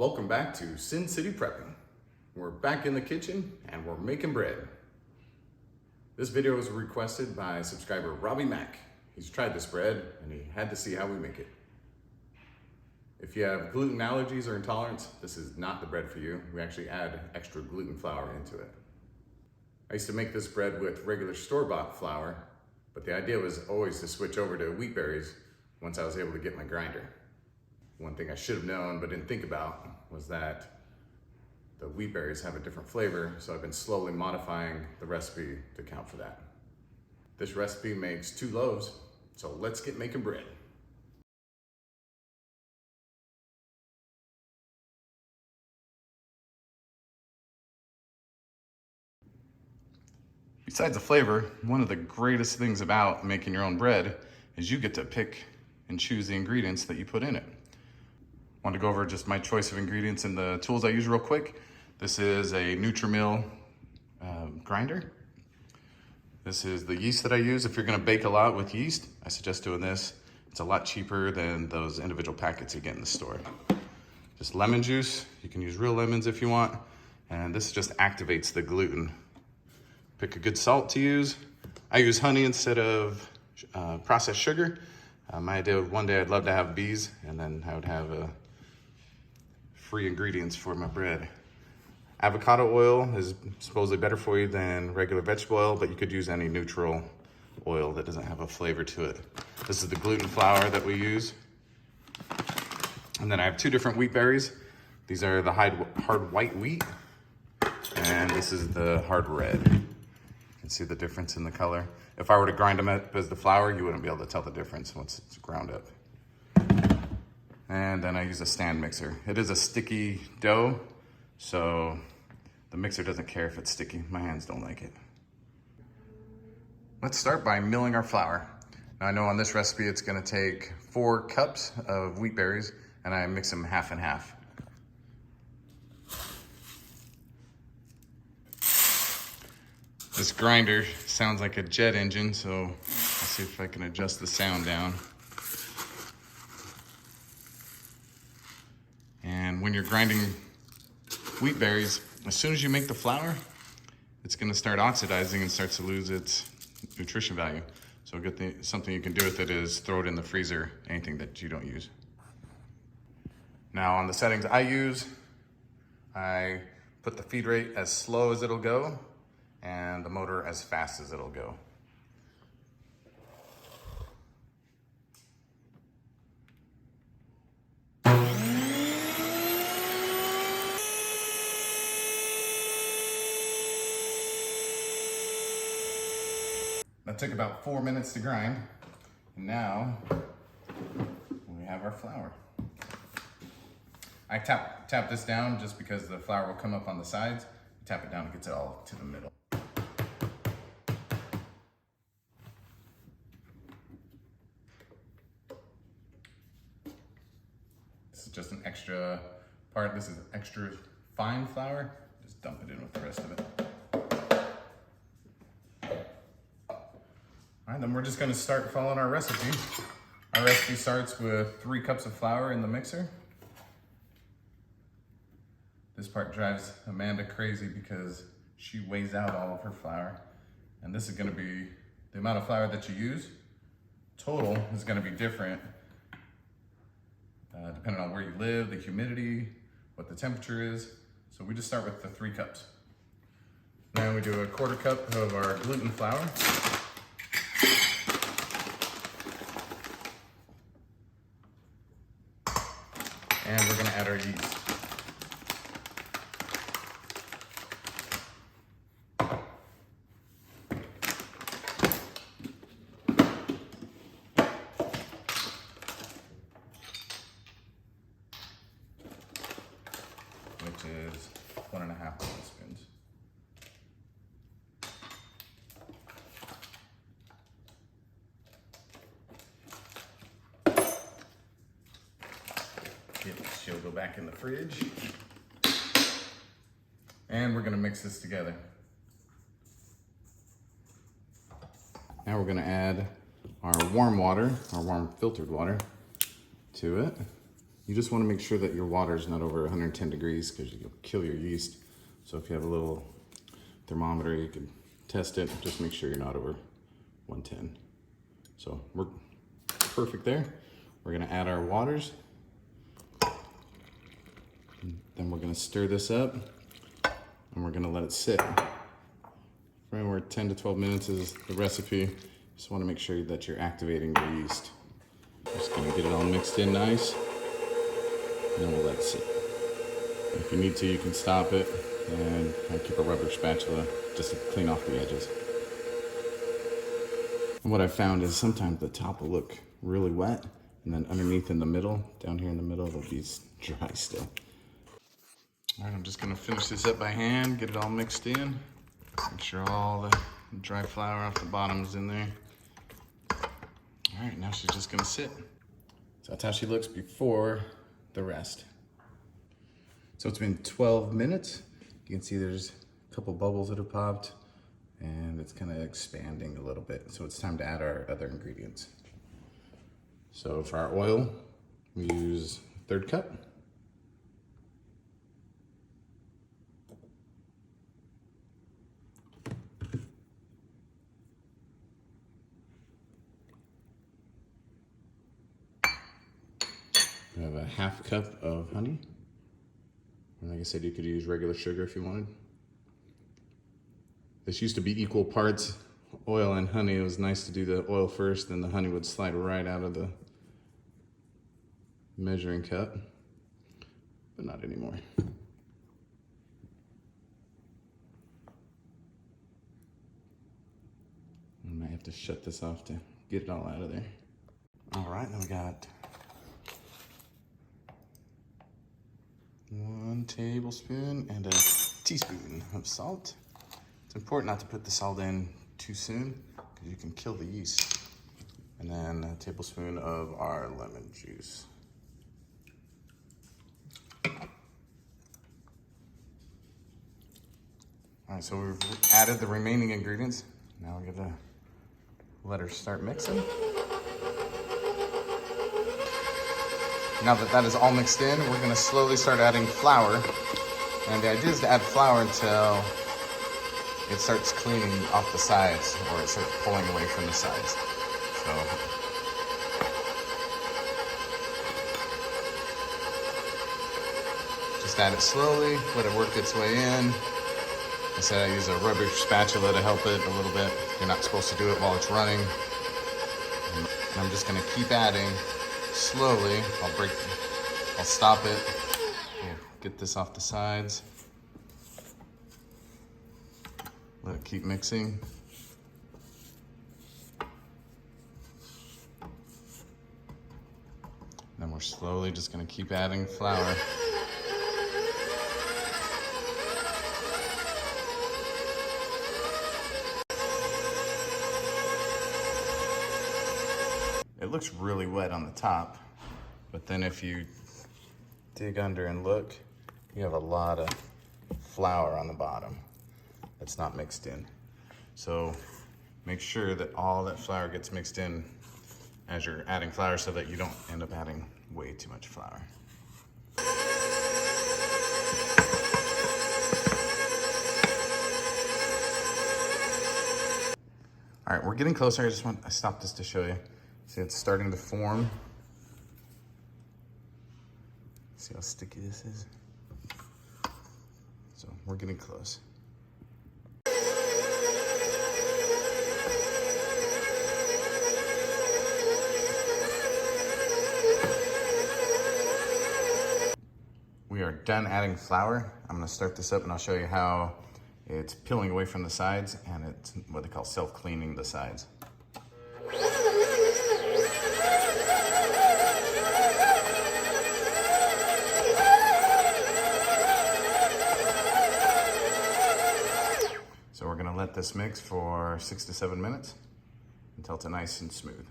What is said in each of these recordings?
Welcome back to Sin City Prepping. We're back in the kitchen and we're making bread. This video was requested by subscriber Robbie Mack. He's tried this bread and he had to see how we make it. If you have gluten allergies or intolerance, this is not the bread for you. We actually add extra gluten flour into it. I used to make this bread with regular store-bought flour, but the idea was always to switch over to wheat berries once I was able to get my grinder. One thing I should have known but didn't think about was that the wheat berries have a different flavor, so I've been slowly modifying the recipe to account for that. This recipe makes 2 loaves, so let's get making bread. Besides the flavor, one of the greatest things about making your own bread is you get to pick and choose the ingredients that you put in it. I want to go over just my choice of ingredients and the tools I use real quick. This is a Nutrimill grinder. This is the yeast that I use. If you're going to bake a lot with yeast, I suggest doing this. It's a lot cheaper than those individual packets you get in the store. Just lemon juice. You can use real lemons if you want. And this just activates the gluten. Pick a good salt to use. I use honey instead of processed sugar. My idea, one day I'd love to have bees, and then I would have free ingredients for my bread. Avocado oil is supposedly better for you than regular vegetable oil, but you could use any neutral oil that doesn't have a flavor to it. This is the gluten flour that we use. And then I have 2 different wheat berries. These are the hard white wheat, and this is the hard red. You can see the difference in the color. If I were to grind them up as the flour, you wouldn't be able to tell the difference once it's ground up. And then I use a stand mixer. It is a sticky dough, so the mixer doesn't care if it's sticky. My hands don't like it. Let's start by milling our flour. Now I know on this recipe it's gonna take 4 cups of wheat berries, and I mix them half and half. This grinder sounds like a jet engine, so I'll see if I can adjust the sound down. And when you're grinding wheat berries, as soon as you make the flour, it's gonna start oxidizing and starts to lose its nutrition value. So a good thing, something you can do with it is throw it in the freezer, anything that you don't use. Now on the settings I use, I put the feed rate as slow as it'll go and the motor as fast as it'll go. That took about 4 minutes to grind. And now we have our flour. I tap this down just because the flour will come up on the sides. Tap it down, it gets it all to the middle. This is just an extra part. This is extra fine flour. Just dump it in with the rest of it. All right, then we're just gonna start following our recipe. Our recipe starts with 3 cups of flour in the mixer. This part drives Amanda crazy because she weighs out all of her flour. And this is gonna be the amount of flour that you use. Total is gonna be different depending on where you live, the humidity, what the temperature is. So we just start with the 3 cups. Then we do a 1/4 cup of our gluten flour. And we're gonna add our yeast. Which is 1.5 tablespoons. She'll go back in the fridge. And we're gonna mix this together. Now we're gonna add our warm water, our warm filtered water to it. You just want to make sure that your water is not over 110 degrees because you'll kill your yeast. So if you have a little thermometer, you can test it. Just make sure you're not over 110. So we're perfect there. We're gonna add our waters. Then we're gonna stir this up and we're gonna let it sit. For anywhere 10 to 12 minutes is the recipe. Just wanna make sure that you're activating the yeast. Just gonna get it all mixed in nice. And then we'll let it sit. If you need to, you can stop it and keep a rubber spatula just to clean off the edges. And what I found is sometimes the top will look really wet and then underneath in the middle, down here in the middle, it'll be dry still. All right, I'm just gonna finish this up by hand, get it all mixed in. Make sure all the dry flour off the bottom is in there. All right, now she's just gonna sit. So that's how she looks before the rest. So it's been 12 minutes. You can see there's a couple bubbles that have popped and it's kind of expanding a little bit. So it's time to add our other ingredients. So for our oil, we use 1/3 cup. We have a 1/2 cup of honey. And like I said, you could use regular sugar if you wanted. This used to be equal parts oil and honey. It was nice to do the oil first, then the honey would slide right out of the measuring cup, but not anymore. I might have to shut this off to get it all out of there. All right, then we got 1 tablespoon and a teaspoon of salt. It's important not to put the salt in too soon because you can kill the yeast. And then a tablespoon of our lemon juice. All right, so we've added the remaining ingredients. Now we're gonna let her start mixing. Now that that is all mixed in, we're gonna slowly start adding flour. And the idea is to add flour until it starts cleaning off the sides or it starts pulling away from the sides. So just add it slowly, let it work its way in. I said I use a rubber spatula to help it a little bit. You're not supposed to do it while it's running. And I'm just gonna keep adding slowly. I'll stop it. Here, get this off the sides. Let it keep mixing. Then we're slowly just gonna keep adding flour. It looks really wet on the top, but then if you dig under and look, you have a lot of flour on the bottom that's not mixed in. So make sure that all that flour gets mixed in as you're adding flour so that you don't end up adding way too much flour. All right, we're getting closer. I stopped this to show you. See, it's starting to form. See how sticky this is? So we're getting close. We are done adding flour. I'm gonna start this up and I'll show you how it's peeling away from the sides and it's what they call self-cleaning the sides. So we're gonna let this mix for 6 to 7 minutes until it's nice and smooth.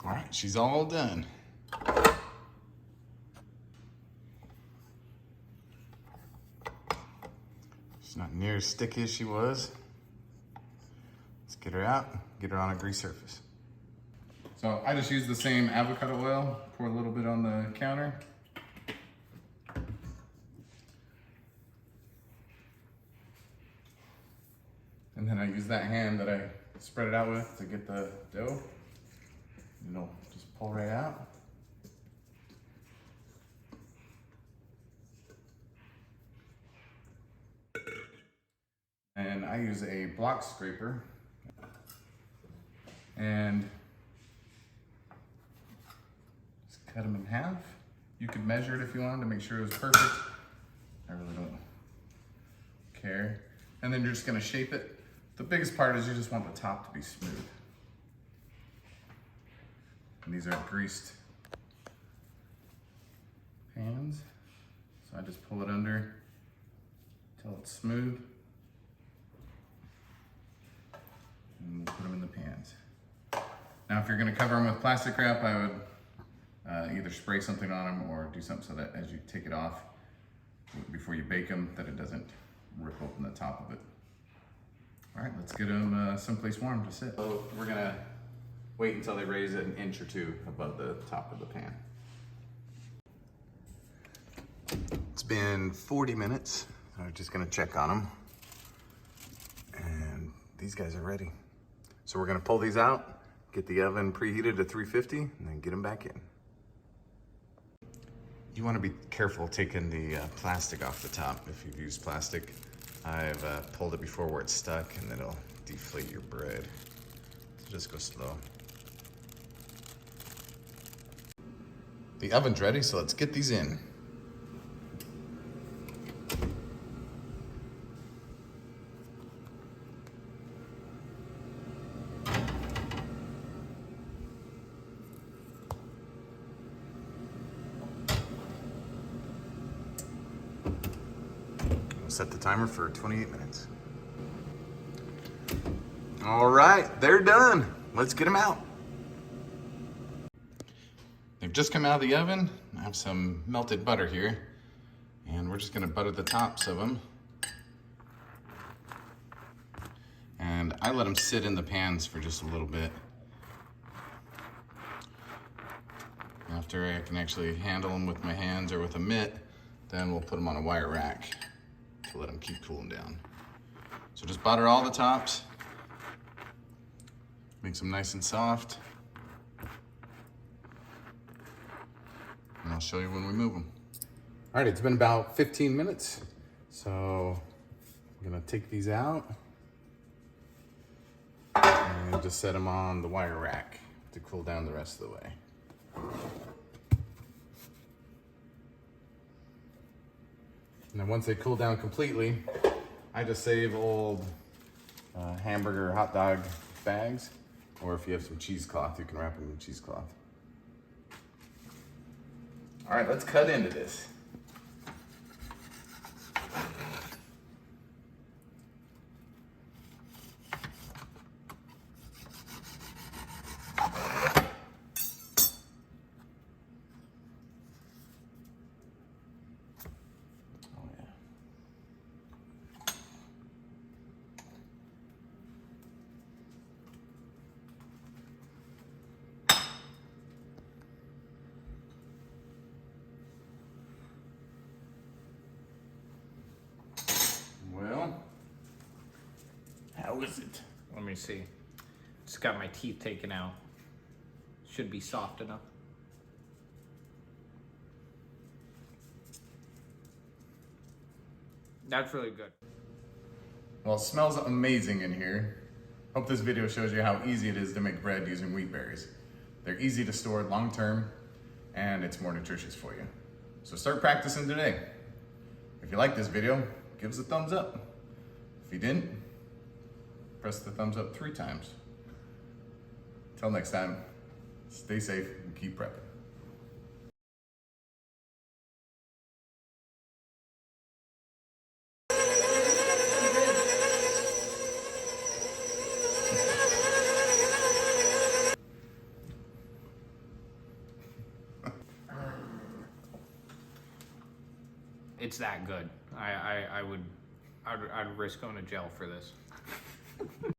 All right, she's all done. She's not near as sticky as she was. Let's get her out, get her on a grease surface. So I just use the same avocado oil, pour a little bit on the counter. And then I use that hand that I spread it out with to get the dough. And it'll just pull right out. And I use a block scraper. And just cut them in half. You could measure it if you wanted to make sure it was perfect. I really don't care. And then you're just gonna shape it. The biggest part is you just want the top to be smooth. And these are greased pans. So I just pull it under until it's smooth. And we'll put them in the pans. Now, if you're gonna cover them with plastic wrap, I would either spray something on them or do something so that as you take it off, before you bake them, that it doesn't rip open the top of it. All right, let's get them someplace warm to sit. So we're gonna wait until they raise it an inch or two above the top of the pan. It's been 40 minutes. I'm just gonna check on them. And these guys are ready. So we're gonna pull these out, get the oven preheated to 350, and then get them back in. You wanna be careful taking the plastic off the top if you've used plastic. I've pulled it before where it's stuck and then it'll deflate your bread. So just go slow. The oven's ready, so let's get these in. Set the timer for 28 minutes. All right, they're done. Let's get them out. They've just come out of the oven. I have some melted butter here, and we're just gonna butter the tops of them. And I let them sit in the pans for just a little bit. After I can actually handle them with my hands or with a mitt, then we'll put them on a wire rack to let them keep cooling down. So just butter all the tops, makes them nice and soft. And I'll show you when we move them. All right, it's been about 15 minutes. So I'm gonna take these out and just set them on the wire rack to cool down the rest of the way. And then once they cool down completely, I just save old hamburger, hot dog bags, or if you have some cheesecloth, you can wrap them in cheesecloth. All right, let's cut into this. How is it? Let me see. Just got my teeth taken out. Should be soft enough. That's really good. Well, it smells amazing in here. Hope this video shows you how easy it is to make bread using wheat berries. They're easy to store long term, and it's more nutritious for you. So start practicing today. If you like this video, give us a thumbs up. If you didn't, press the thumbs up 3 times. Till next time, stay safe and keep prepping. It's that good. I would I'd risk going to jail for this.